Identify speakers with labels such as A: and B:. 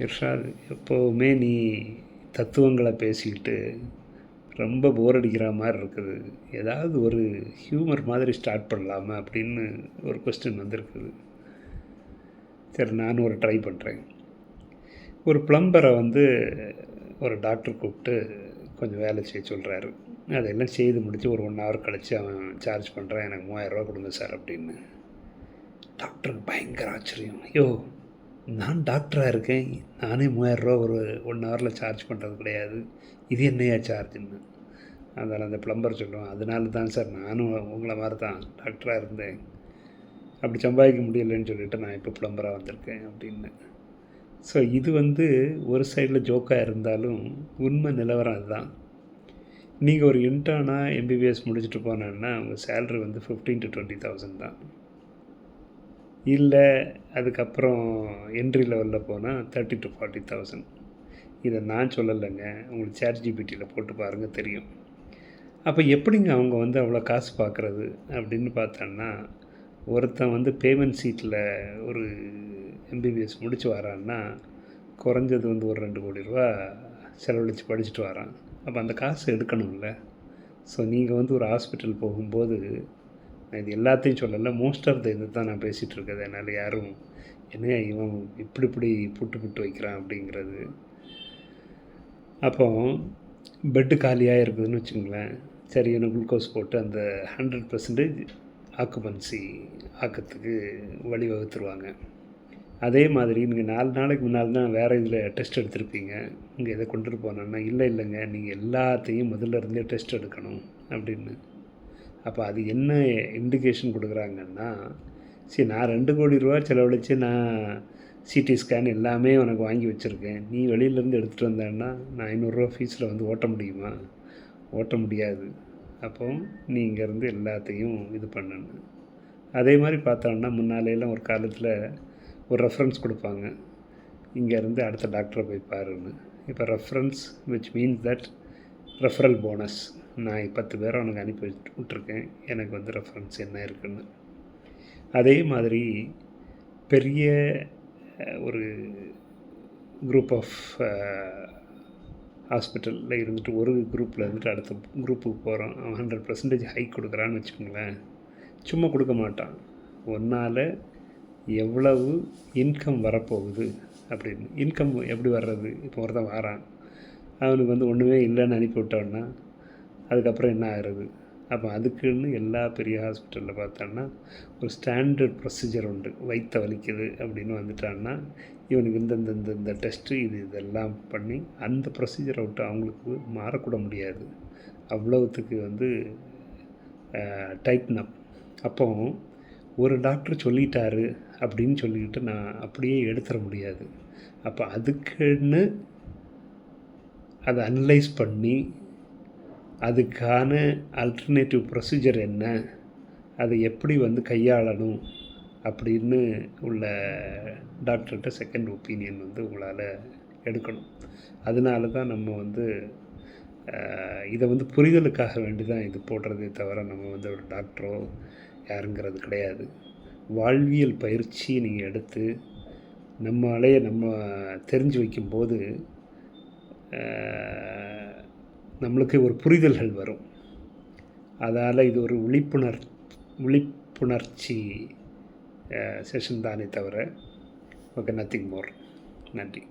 A: இர்ஷாத், எப்போவுமே நீ தத்துவங்களை பேசிக்கிட்டு ரொம்ப போர் அடிக்கிற மாதிரி இருக்குது. ஏதாவது ஒரு ஹியூமர் மாதிரி ஸ்டார்ட் பண்ணலாமா அப்படின்னு ஒரு கொஸ்டின் வந்திருக்குது. சரி, நானும் ஒரு ட்ரை பண்ணுறேன். ஒரு ப்ளம்பரை ஒரு டாக்டர் கூப்பிட்டு கொஞ்சம் வேலை செய்ய சொல்கிறாரு. அதெல்லாம் செய்து முடித்து ஒரு 1 ஹவர் கழித்து அவன் சார்ஜ் பண்ணுறான், எனக்கு 3000 ரூபா கொடுங்க சார் அப்படின்னு. டாக்டருக்கு பயங்கர ஆச்சரியம். ஐயோ, நான் டாக்டராக இருக்கேன், நானே 3000 ரூபா ஒரு 1 ஹவரில் சார்ஜ் பண்ணுறது கிடையாது, இது என்னையா சார்ஜுன்னு. அதனால் அந்த ப்ளம்பர் சொல்லுவான், அதனால தான் சார் நானும் உங்களை மாதிரி தான் டாக்டராக இருந்தேன், அப்படி சம்பாதிக்க முடியலைன்னு சொல்லிவிட்டு நான் இப்போ ப்ளம்பராக வந்திருக்கேன் அப்படின்னு. ஸோ இது ஒரு சைடில் ஜோக்காக இருந்தாலும் உண்மை நிலவரம் அதுதான். நீங்கள் ஒரு இன்டர்னாக எம்பிபிஎஸ் முடிச்சுட்டு போனேன்னா உங்கள் சேலரி 15,000 to 20,000 தான். இல்லை அதுக்கப்புறம் என்ட்ரி லெவலில் போனால் 30,000 to 40,000. இதை நான் சொல்லலைங்க, உங்களுக்கு ChatGPTயில் போட்டு பாருங்கள் தெரியும். அப்போ எப்படிங்க அவங்க அவ்வளோ காசு பார்க்குறது அப்படின்னு பார்த்தோன்னா, ஒருத்தன் பேமெண்ட் சீட்டில் ஒரு எம்பிபிஎஸ் முடித்து வரான்னா குறைஞ்சது ஒரு 2 கோடி ரூபா செலவழித்து படிச்சுட்டு வரான். அப்போ அந்த காசு எடுக்கணும்ல. ஸோ நீங்கள் ஒரு ஹாஸ்பிட்டல் போகும்போது, நான் இது எல்லாத்தையும் சொல்லலை, மோஸ்ட் ஆஃப் த இது தான் நான் பேசிகிட்டு இருக்கிறது. என்னால் யாரும் என்ன இவன் இப்படி புட்டு வைக்கிறான் அப்படிங்கிறது. அப்போ பெட்டு காலியாக இருக்குதுன்னு வச்சுங்களேன், சரி எனக்கு குளுக்கோஸ் போட்டு அந்த 100% ஆக்குபன்சி ஆக்கிறதுக்கு வழிவகுத்துருவாங்க. அதே மாதிரி நீங்கள் 4 நாளைக்கு முன்னால் தான் வேறு இதில் டெஸ்ட் எடுத்திருப்பீங்க, இங்கே இதை கொண்டுட்டு போனோன்னா இல்லைங்க நீங்கள் எல்லாத்தையும் முதல்ல இருந்தே டெஸ்ட் எடுக்கணும் அப்படின்னு. அப்போ அது என்ன இண்டிகேஷன் கொடுக்குறாங்கன்னா, சரி நான் 2 கோடி ரூபா செலவழித்து நான் சிடி ஸ்கேன் எல்லாமே உனக்கு வாங்கி வச்சுருக்கேன், நீ வெளியிலேருந்து எடுத்துகிட்டு வந்தேன்னா நான் 500 ரூபா ஃபீஸில் ஓட்ட முடியுமா? ஓட்ட முடியாது. அப்போ நீ இங்கேருந்து எல்லாத்தையும் இது பண்ணணும். அதே மாதிரி பார்த்தோன்னா முன்னாலேலாம் ஒரு காலத்தில் ஒரு ரெஃபரன்ஸ் கொடுப்பாங்க, இங்கேருந்து அடுத்த டாக்டரை போய் பாருன்னு. இப்போ reference which means that referral bonus, நான் 10 பேரை உனக்கு அனுப்பி விட்டுருக்கேன், எனக்கு ரெஃபரன்ஸ் என்ன இருக்குன்னு. அதே மாதிரி பெரிய ஒரு குரூப் ஆஃப் ஹாஸ்பிட்டலில் இருந்துட்டு ஒரு குரூப்பில் இருந்துட்டு அடுத்த குரூப்புக்கு போகிறோம், அவன் 100% ஹைக் கொடுக்குறான்னு வச்சுக்கோங்களேன். சும்மா கொடுக்க மாட்டான், ஒன்றால் எவ்வளவு இன்கம் வரப்போகுது அப்படின்னு. இன்கம் எப்படி வர்றது? இப்போ ஒருத்தன் வாரான், அவனுக்கு ஒன்றுமே இல்லைன்னு அனுப்பிவிட்டோன்னா அதுக்கப்புறம் என்ன ஆகிறது? அப்போ அதுக்குன்னு எல்லா பெரிய ஹாஸ்பிட்டலில் பார்த்தோன்னா ஒரு ஸ்டாண்டர்ட் ப்ரொசீஜர் உண்டு. வயிற்ற வலிக்குது அப்படின்னு வந்துட்டான்னா இவனுக்கு இந்த டெஸ்ட்டு இதெல்லாம் பண்ணி அந்த ப்ரொசீஜரை விட்டு அவங்களுக்கு மாறக்கூட முடியாது. அவ்வளோத்துக்கு டைட்டன் அப். அப்போ ஒரு டாக்டர் சொல்லிட்டாரு அப்படின்னு சொல்லிக்கிட்டு நான் அப்படியே எடுத்துட முடியாது. அப்போ அதுக்குன்னு அதை அனலைஸ் பண்ணி அதுக்கான ஆல்டர்னேட்டிவ் ப்ரொசீஜர் என்ன, அதை எப்படி கையாளணும் அப்படின்னு உள்ள டாக்டர்கிட்ட செகண்ட் ஒப்பீனியன் உங்களால் எடுக்கணும். அதனால தான் நம்ம இதை புரிதலுக்காக வேண்டி தான் இது போடுறதே தவிர நம்ம ஒரு டாக்டரோ யாருங்கிறது கிடையாது. வாழ்வியல் பயிற்சி நீங்கள் எடுத்து நம்ம தெரிஞ்சு வைக்கும்போது நம்மளுக்கு ஒரு புரிதல்கள் வரும். அதால் இது ஒரு விழிப்புணர்ச்சி செஷன் தானே தவிர ஓகே, நத்திங் மோர். நன்றி.